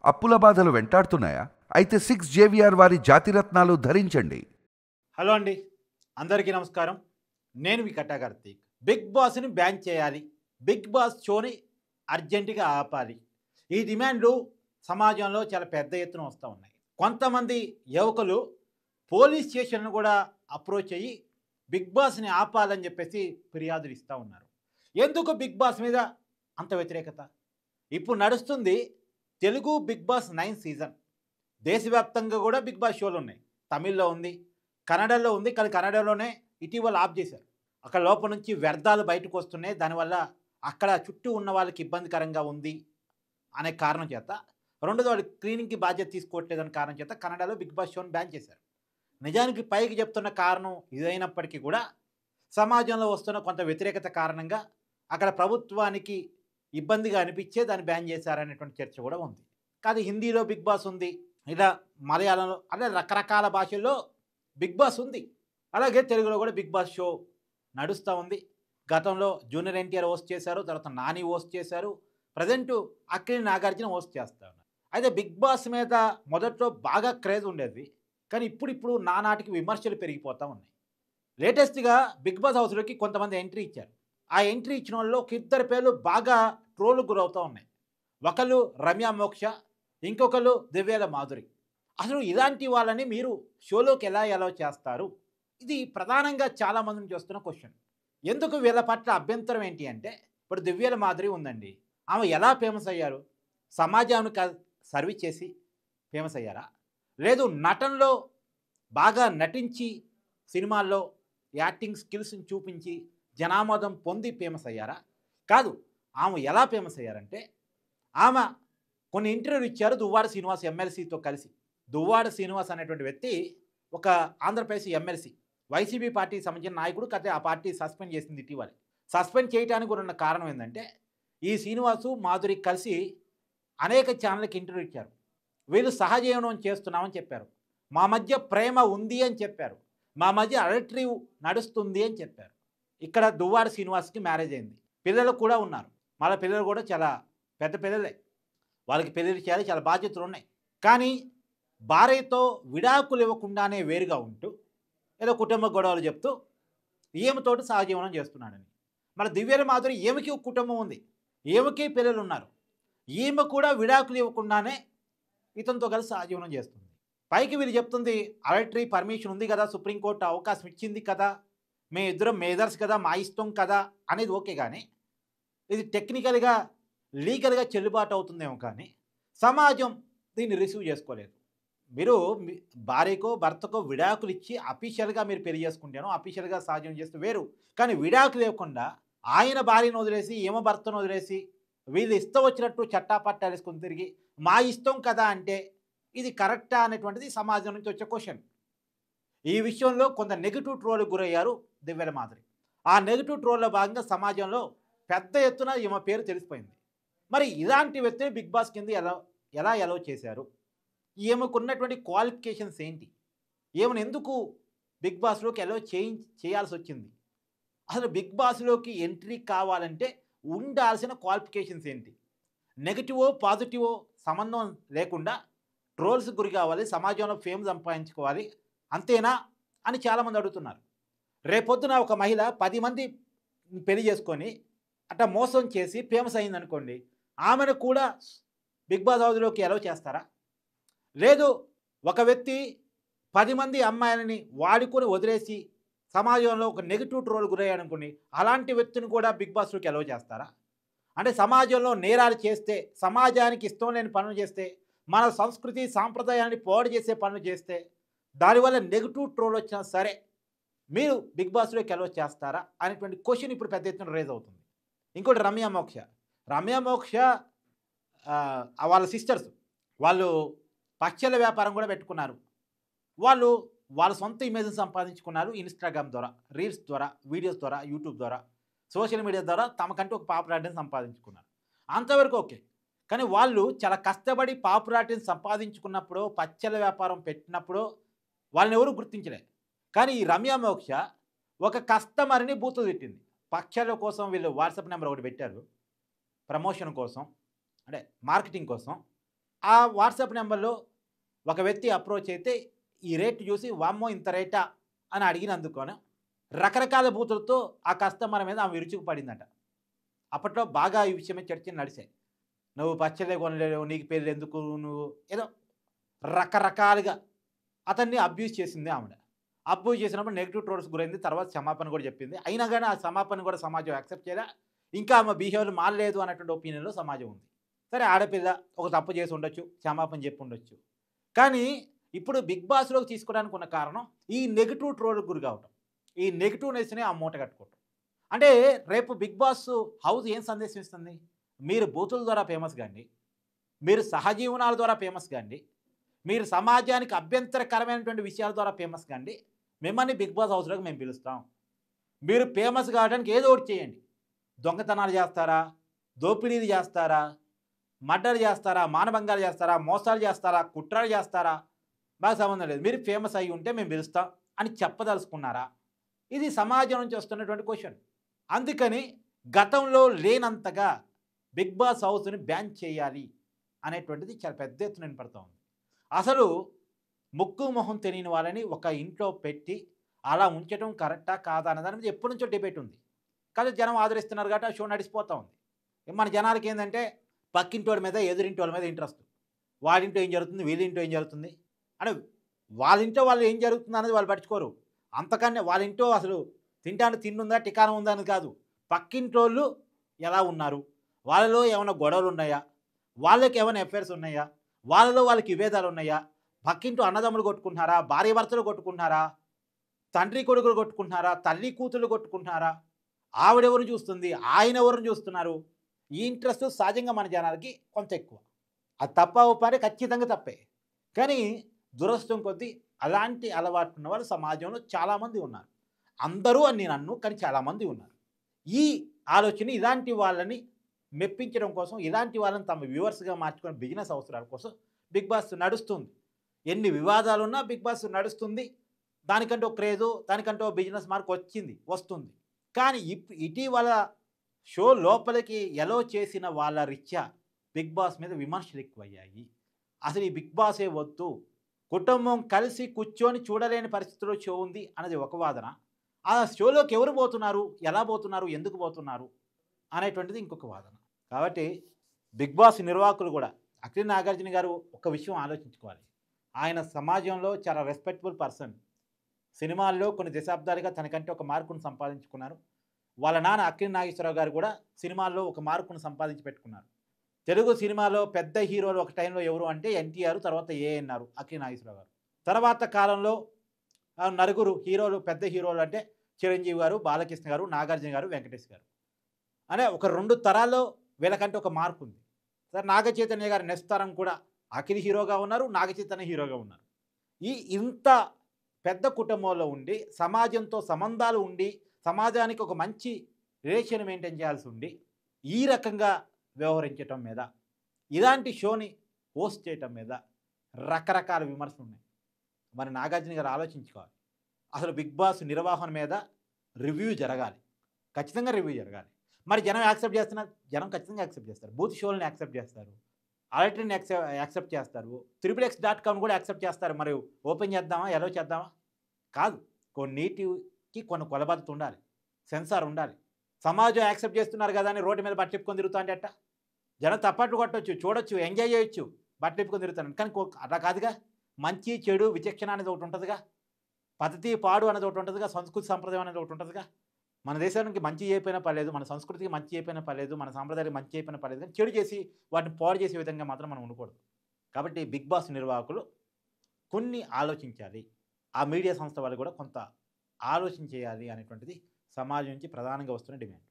అప్పుల బాధలు వెంటాడుతున్నాయా? అయితే 6 జేవిఆర్ వారి జాతిరత్నాలు ధరించండి. హలో అండి, అందరికీ నమస్కారం. నేను మీ కట్టా కార్తీక్. బిగ్ బాస్ని బ్యాన్ చేయాలి, బిగ్ బాస్ షోని అర్జెంటుగా ఆపాలి. ఈ డిమాండ్లు సమాజంలో చాలా పెద్ద ఎత్తున వస్తూ ఉన్నాయి. కొంతమంది యువకులు పోలీస్ స్టేషన్ను కూడా అప్రోచ్ అయ్యి బిగ్ బాస్ని ఆపాలని చెప్పేసి ఫిర్యాదులు ఇస్తూ ఉన్నారు. ఎందుకు బిగ్ బాస్ మీద అంత వ్యతిరేకత? ఇప్పుడు నడుస్తుంది తెలుగు బిగ్ బాస్ 9 సీజన్. దేశవ్యాప్తంగా కూడా బిగ్ బాస్ షోలు ఉన్నాయి. తమిళ్లో ఉంది, కన్నడలో ఉంది. కానీ కన్నడలోనే ఇటీవల ఆఫ్ చేశారు. అక్కడ లోపల నుంచి వ్యర్థాలు బయటకు వస్తున్నాయి. దానివల్ల అక్కడ చుట్టూ ఉన్న వాళ్ళకి ఇబ్బందికరంగా ఉంది అనే కారణం చేత, రెండోది వాళ్ళు క్లీనింగ్కి బాధ్యత తీసుకోవట్లేదనే కారణం చేత కన్నడలో బిగ్ బాస్ షోని బ్యాన్ చేశారు. నిజానికి పైకి చెప్తున్న కారణం ఇదైనప్పటికీ కూడా సమాజంలో వస్తున్న కొంత వ్యతిరేకత కారణంగా అక్కడ ప్రభుత్వానికి ఇబ్బందిగా అనిపించే దాన్ని బ్యాన్ చేశారనేటువంటి చర్చ కూడా ఉంది. కానీ హిందీలో బిగ్ బాస్ ఉంది, ఇలా మలయాళంలో, అలా రకరకాల భాషల్లో బిగ్ బాస్ ఉంది. అలాగే తెలుగులో కూడా బిగ్ బాస్ షో నడుస్తూ ఉంది. గతంలో జూనియర్ ఎన్టీఆర్ హోస్ట్ చేశారు, తర్వాత నాని హోస్ట్ చేశారు, ప్రజెంటు అక్కినేని నాగార్జున హోస్ట్ చేస్తూ ఉన్నారు. అయితే బిగ్ బాస్ మీద మొదట్లో బాగా క్రేజ్ ఉండేది, కానీ ఇప్పుడు నానాటికి విమర్శలు పెరిగిపోతూ ఉన్నాయి. లేటెస్ట్గా బిగ్ బాస్ హౌస్లోకి కొంతమంది ఎంట్రీ ఇచ్చారు. ఆ ఎంట్రీ ఇచ్చిన వాళ్ళలో ఒక ఇద్దరు పేర్లు బాగా ట్రోల్ గురవుతూ ఉన్నాయి. ఒకళ్ళు రమ్య మోక్ష, ఇంకొకళ్ళు దివ్యాల మాధురి. అసలు ఇలాంటి వాళ్ళని మీరు షోలోకి ఎలా చేస్తారు? ఇది ప్రధానంగా చాలామంది నుంచి వస్తున్న క్వశ్చన్. ఎందుకు వీళ్ళ పట్ల అభ్యంతరం ఏంటి అంటే, ఇప్పుడు దివ్యాల మాధురి ఉందండి, ఆమె ఎలా ఫేమస్ అయ్యారు? సమాజానికి సర్వీస్ చేసి ఫేమస్ అయ్యారా? లేదు నటనలో బాగా నటించి సినిమాల్లో యాక్టింగ్ స్కిల్స్ని చూపించి జనామోదం పొంది ఫేమస్ అయ్యారా? కాదు. ఆమె ఎలా ఫేమస్ అయ్యారంటే, ఆమె కొన్ని ఇంటర్వ్యూలు ఇచ్చారు దువ్వాడ శ్రీనివాస్ ఎమ్మెల్సీతో కలిసి. దువ్వాడ శ్రీనివాస్ అనేటువంటి వ్యక్తి ఒక ఆంధ్రప్రదేశ్ ఎమ్మెల్సీ, వైసీపీ పార్టీకి సంబంధించిన నాయకుడు. కాకపోతే ఆ పార్టీ సస్పెండ్ చేసింది ఇటీవల. సస్పెండ్ చేయడానికి కూడా ఉన్న కారణం ఏంటంటే, ఈ శ్రీనివాసు మాధురి కలిసి అనేక ఛానళ్ళకి ఇంటర్వ్యూ ఇచ్చారు. వీళ్ళు సహజీవనం చేస్తున్నామని చెప్పారు, మా మధ్య ప్రేమ ఉంది అని చెప్పారు, మా మధ్య అడల్టరీ నడుస్తుంది అని చెప్పారు. ఇక్కడ దువ్వాడ శ్రీనివాస్కి మ్యారేజ్ అయింది, పిల్లలు కూడా ఉన్నారు. వాళ్ళ పిల్లలు కూడా చాలా పెద్ద పిల్లలే, వాళ్ళకి పెళ్ళిళ్ళు చేయాలి, చాలా బాధ్యతలు ఉన్నాయి. కానీ భార్యతో విడాకులు ఇవ్వకుండానే వేరుగా ఉంటూ ఏదో కుటుంబ గొడవలు చెప్తూ ఈమెతోటి సహజీవనం చేస్తున్నాడని. మన దివ్యాల మాధురి, ఈమెకి ఒక కుటుంబం ఉంది, ఈమెకి పిల్లలు ఉన్నారు, ఈమె కూడా విడాకులు ఇవ్వకుండానే ఇతనితో కలిసి సహజీవనం చేస్తుంది. పైకి వీళ్ళు చెప్తుంది అడల్టరీ పర్మిషన్ ఉంది కదా, సుప్రీంకోర్టు అవకాశం ఇచ్చింది కదా, మే ఇద్దరం మేదర్స్ కదా, మా ఇష్టం కదా అనేది ఓకే. కానీ ఇది టెక్నికల్గా లీగల్గా చెల్లుబాటు అవుతుందేమో, కానీ సమాజం దీన్ని రిసీవ్ చేసుకోలేదు. మీరు భార్యకో భర్తకో విడాకులు ఇచ్చి అఫీషియల్గా మీరు పెళ్లి చేసుకుంటాను, అఫీషియల్గా సహజం చేస్తే వేరు. కానీ విడాకులు లేకుండా ఆయన భార్యను వదిలేసి ఈమె భర్తను వదిలేసి వీళ్ళు ఇష్టం వచ్చినట్టు చట్టాపట్టాలు వేసుకొని తిరిగి మా ఇష్టం కదా అంటే ఇది కరెక్టా అనేటువంటిది సమాజం నుంచి వచ్చే క్వశ్చన్. ఈ విషయంలో కొంత నెగిటివ్ ట్రోల్కి గురయ్యారు దివ్యాల మాధురి. ఆ నెగిటివ్ ట్రోల్లో భాగంగా సమాజంలో పెద్ద ఎత్తున ఈమె పేరు తెలిసిపోయింది. మరి ఇలాంటి వ్యక్తిని బిగ్ బాస్ కింద ఎలా అలౌ చేశారు? ఈమెకున్నటువంటి క్వాలిఫికేషన్స్ ఏంటి? ఈమెను ఎందుకు బిగ్ బాస్లోకి అలౌ చేయాల్సి వచ్చింది? అసలు బిగ్ బాస్లోకి ఎంట్రీ కావాలంటే ఉండాల్సిన క్వాలిఫికేషన్స్ ఏంటి? నెగిటివో పాజిటివో సంబంధం లేకుండా ట్రోల్స్ గురి కావాలి, సమాజంలో ఫేమ్ సంపాదించుకోవాలి, అంతేనా అని చాలామంది అడుగుతున్నారు. రేపొద్దున ఒక మహిళ 10 మంది పెళ్లి చేసుకొని అట్లా మోసం చేసి ఫేమస్ అయిందనుకోండి, ఆమెను కూడా బిగ్ బాస్ హౌస్లోకి అలౌ చేస్తారా? లేదు, ఒక వ్యక్తి 10 మంది అమ్మాయిలని వాడుకొని వదిలేసి సమాజంలో ఒక నెగిటివ్ ట్రోల్ గురయ్యాడనుకోండి, అలాంటి వ్యక్తిని కూడా బిగ్ బాస్లోకి అలౌ చేస్తారా? అంటే సమాజంలో నేరాలు చేస్తే, సమాజానికి ఇష్టం లేని పనులు చేస్తే, మన సంస్కృతి సాంప్రదాయాన్ని పాడు చేసే పనులు చేస్తే, దానివల్ల నెగిటివ్ ట్రోల్ వచ్చినా సరే మీరు బిగ్ బాస్లోకి అలౌ చేస్తారా అనేటువంటి క్వశ్చన్ ఇప్పుడు పెద్ద ఎత్తున రేజ్ అవుతుంది. ఇంకోటి రమ్య మోక్ష వాళ్ళ సిస్టర్స్, వాళ్ళు పచ్చళ్ళ వ్యాపారం కూడా పెట్టుకున్నారు. వాళ్ళ సొంత ఇమేజ్ని సంపాదించుకున్నారు ఇన్స్టాగ్రామ్ ద్వారా, రీల్స్ ద్వారా, వీడియోస్ ద్వారా, యూట్యూబ్ ద్వారా, సోషల్ మీడియా ద్వారా తమకంటూ ఒక పాపులారిటీని సంపాదించుకున్నారు. అంతవరకు ఓకే. కానీ వాళ్ళు చాలా కష్టపడి పాపులారిటీని సంపాదించుకున్నప్పుడు, పచ్చళ్ళ వ్యాపారం పెట్టినప్పుడు వాళ్ళని ఎవరు గుర్తించలే. కానీ ఈ రమ్య మోక్ష ఒక కస్టమర్ని బూతులు తిట్టింది. పచ్చళ్ళ కోసం వీళ్ళు వాట్సాప్ నెంబర్ ఒకటి పెట్టారు ప్రమోషన్ కోసం, అంటే మార్కెటింగ్ కోసం. ఆ వాట్సాప్ నెంబర్లో ఒక వ్యక్తి అప్రోచ్ అయితే ఈ రేట్ చూసి వామ్మో ఇంత రేటా అని అడిగినందుకు రకరకాల బూతులతో ఆ కస్టమర్ మీద ఆమె విరుచుకు పడిందట. అప్పట్లో బాగా ఈ విషయమే చర్చలు నడిచాయి. నువ్వు పచ్చళ్ళే కొనలేవు, నీకు పెళ్ళి ఎందుకు, నువ్వు ఏదో రకరకాలుగా అతన్ని అబ్యూజ్ చేసింది ఆవిడ. అబ్యూజ్ చేసినప్పుడు నెగిటివ్ ట్రోల్స్ గురైంది. తర్వాత క్షమాపణ కూడా చెప్పింది. అయినా కానీ ఆ క్షమాపణ కూడా సమాజం యాక్సెప్ట్ చేయలే. ఇంకా ఆమె బిహేవియర్ మారలేదు అన్నటువంటి ఒపీనియన్‌లో సమాజం ఉంది. సరే ఆడపిల్ల ఒక తప్పు చేసి ఉండొచ్చు, క్షమాపణ చెప్పి ఉండొచ్చు. కానీ ఇప్పుడు బిగ్ బాస్‌లోకి తీసుకోవడానికి ఉన్న కారణం ఈ నెగిటివ్ ట్రోల్‌కి గురి కావటం. ఈ నెగిటివ్‌నెస్‌ని ఆ మూట కట్టుకోవటం. అంటే రేపు బిగ్ బాస్ హౌస్ ఏం సందేశం ఇస్తుంది? మీరు బూతుల ద్వారా ఫేమస్ గాండి, మీరు సహజీవనాల ద్వారా ఫేమస్ గాండి, మీరు సమాజానికి అభ్యంతరకరమైనటువంటి విషయాల ద్వారా ఫేమస్ గాండి, మిమ్మల్ని బిగ్ బాస్ హౌస్‌లోకి మేము పిలుస్తాం. మీరు ఫేమస్ కావడానికి ఏదో ఒకటి చేయండి. దొంగతనాలు చేస్తారా? దోపిడీలు చేస్తారా? మర్డర్ చేస్తారా? మానభంగాలు చేస్తారా? మోసాలు చేస్తారా? కుట్రలు చేస్తారా? మాకు సంబంధం లేదు. మీరు ఫేమస్ అయ్యి ఉంటే మేము పిలుస్తాం అని చెప్పదలుచుకున్నారా? ఇది సమాజం నుంచి వస్తున్నటువంటి క్వశ్చన్. అందుకని గతంలో లేనంతగా బిగ్ బాస్ హౌస్‌ని బ్యాన్ చేయాలి అనేటువంటిది చాలా పెద్ద ఎత్తున వినపడతా ఉంది. అసలు ముక్కు మొహం తెలియని వాళ్ళని ఒక ఇంట్లో పెట్టి అలా ఉంచడం కరెక్టా కాదా అనే దాని మీద ఎప్పటి నుంచో డిబేట్ ఉంది. కానీ జనం ఆదరిస్తున్నారు కాబట్టి ఆ షో నడిచిపోతూ ఉంది. మన జనాలకి ఏంటంటే పక్కింటోడి మీద ఎదురింటి వాళ్ళ మీద ఇంట్రెస్ట్. వాడింట్లో ఏం జరుగుతుంది, వీళ్ళింట్లో ఏం జరుగుతుంది అని, వాళ్ళింట్లో వాళ్ళు ఏం జరుగుతుంది అనేది వాళ్ళు పట్టించుకోరు. అంతకన్నా వాళ్ళింట్లో అసలు తినడానికి తిండి ఉందా, టికాణం ఉందా అని కాదు, పక్కింటోళ్ళు ఎలా ఉన్నారు, వాళ్ళలో ఏమైనా గొడవలు ఉన్నాయా, వాళ్ళకి ఏమైనా అఫైర్స్ ఉన్నాయా, వాళ్ళలో వాళ్ళకి విభేదాలు ఉన్నాయా, పక్కింటో అన్నదమ్ములు కొట్టుకుంటున్నారా, భార్య భర్తలు కొట్టుకుంటున్నారా, తండ్రి కొడుకులు కొట్టుకుంటున్నారా, తల్లి కూతుళ్ళు కొట్టుకుంటున్నారా, ఆవిడెవరిని చూస్తుంది, ఆయన ఎవరిని చూస్తున్నారు, ఈ ఇంట్రెస్ట్ సహజంగా మన జనాలకి కొంత ఎక్కువ. అది తప్ప ఒప్పని ఖచ్చితంగా తప్పే. కానీ దురదృష్టం కొద్దీ అలాంటి అలవాటు ఉన్న వాళ్ళు సమాజంలో చాలామంది ఉన్నారు. అందరూ అని నేను అన్ను, కానీ చాలామంది ఉన్నారు. ఈ ఆలోచన ఇలాంటి వాళ్ళని మెప్పించడం కోసం, ఇలాంటి వాళ్ళని తమ వ్యూవర్స్‌గా మార్చుకునే బిజినెస్ అవసరాల కోసం బిగ్ బాస్ నడుస్తుంది. ఎన్ని వివాదాలున్నా బిగ్ బాస్ నడుస్తుంది. దానికంటే ఒక క్రేజు, దానికంటే ఒక బిజినెస్ మార్క్ వస్తుంది. కానీ ఇటీవల షో లోపలికి ఎలో చేసిన వాళ్ళ రీత్యా బిగ్ బాస్ మీద విమర్శలు ఎక్కువయ్యాయి. అసలు ఈ బిగ్ బాసే వద్దు, కుటుంబం కలిసి కూర్చొని చూడలేని పరిస్థితిలో షో ఉంది అన్నది ఒక వాదన. ఆ షోలోకి ఎవరు పోతున్నారు, ఎలా పోతున్నారు, ఎందుకు పోతున్నారు అనేటువంటిది ఇంకొక వాదన. కాబట్టి బిగ్ బాస్ నిర్వాహకులు కూడా అఖిల్ నాగార్జున గారు ఒక విషయం ఆలోచించుకోవాలి. ఆయన సమాజంలో చాలా రెస్పెక్టబుల్ పర్సన్. సినిమాల్లో కొన్ని దశాబ్దాలుగా తనకంటే ఒక మార్కును సంపాదించుకున్నారు. వాళ్ళ నాన్న అక్కినేని నాగేశ్వరరావు గారు కూడా సినిమాల్లో ఒక మార్కును సంపాదించి పెట్టుకున్నారు. తెలుగు సినిమాలో పెద్ద హీరోలు ఒక టైంలో ఎవరు అంటే ఎన్టీఆర్, తర్వాత ఏఎన్ఆర్, అక్కినేని నాగేశ్వరరావు గారు. తర్వాత కాలంలో నలుగురు హీరోలు, పెద్ద హీరోలు అంటే చిరంజీవి గారు, బాలకృష్ణ గారు, నాగార్జున గారు, వెంకటేష్ గారు. అనే ఒక 2 తరాల్లో వీళ్ళకంటే ఒక మార్పు ఉంది. సరే, నాగ చైతన్య గారు నెక్స్ట్ తరం కూడా అఖిల్ హీరోగా ఉన్నారు, నాగ చైతన్య హీరోగా ఉన్నారు. ఇంత పెద్ద కుటుంబంలో ఉండి, సమాజంతో సంబంధాలు ఉండి, సమాజానికి ఒక మంచి రిలేషన్ మెయింటైన్ చేయాల్సి ఉండి, ఈ రకంగా వ్యవహరించటం మీద, ఇలాంటి షోని హోస్ట్ చేయటం మీద రకరకాల విమర్శలు ఉన్నాయి. మరి నాగార్జున గారు ఆలోచించుకోవాలి. అసలు బిగ్ బాస్ నిర్వహణ మీద రివ్యూ జరగాలి, ఖచ్చితంగా రివ్యూ జరగాలి. మరి జనం యాక్సెప్ట్ చేస్తున్నారు, జనం ఖచ్చితంగా యాక్సెప్ట్ చేస్తారు. బూత్ షోలను యాక్సెప్ట్ చేస్తారు, అలర్ట్ని యాక్సెప్ట్ చేస్తారు, XXX.com కూడా యాక్సెప్ట్ చేస్తారు. మరి ఓపెన్ చేద్దామా, ఎలో చేద్దామా? కాదు. కొన్నిటికి కొన్ని కొలబద్దత ఉండాలి, సెన్సార్ ఉండాలి. సమాజం యాక్సెప్ట్ చేస్తున్నారు కదా అని రోడ్డు మీద బట్టలిప్పుకొని తిరుగుతా అంటే అట్ట జనం తప్పట్లు కొట్టవచ్చు, చూడొచ్చు, ఎంజాయ్ చేయొచ్చు, బట్టలిప్పుకొని తిరుగుతాను. కానీ అట్లా కాదుగా. మంచి చెడు విచక్షణ అనేది ఒకటి ఉంటుందిగా, పద్ధతి పాడు అనేది ఒకటి ఉంటుందిగా, సంస్కృతి సంప్రదాయం అనేది ఒకటి ఉంటుందిగా. మన దేశానికి మంచి చేయకపోయినా పర్లేదు, మన సంస్కృతికి మంచి చేయకపోయినా పర్లేదు, మన సాంప్రదాయానికి మంచి చేయకపోయినా పర్లేదు, కానీ చెడు చేసి వాటిని పాడు చేసే విధంగా మాత్రం మనం ఉండకూడదు. కాబట్టి బిగ్ బాస్ నిర్వాహకులు కొన్ని ఆలోచించాలి, ఆ మీడియా సంస్థ వాళ్ళు కూడా కొంత ఆలోచన చేయాలి అనేటువంటిది సమాజం నుంచి ప్రధానంగా వస్తున్న డిమాండ్.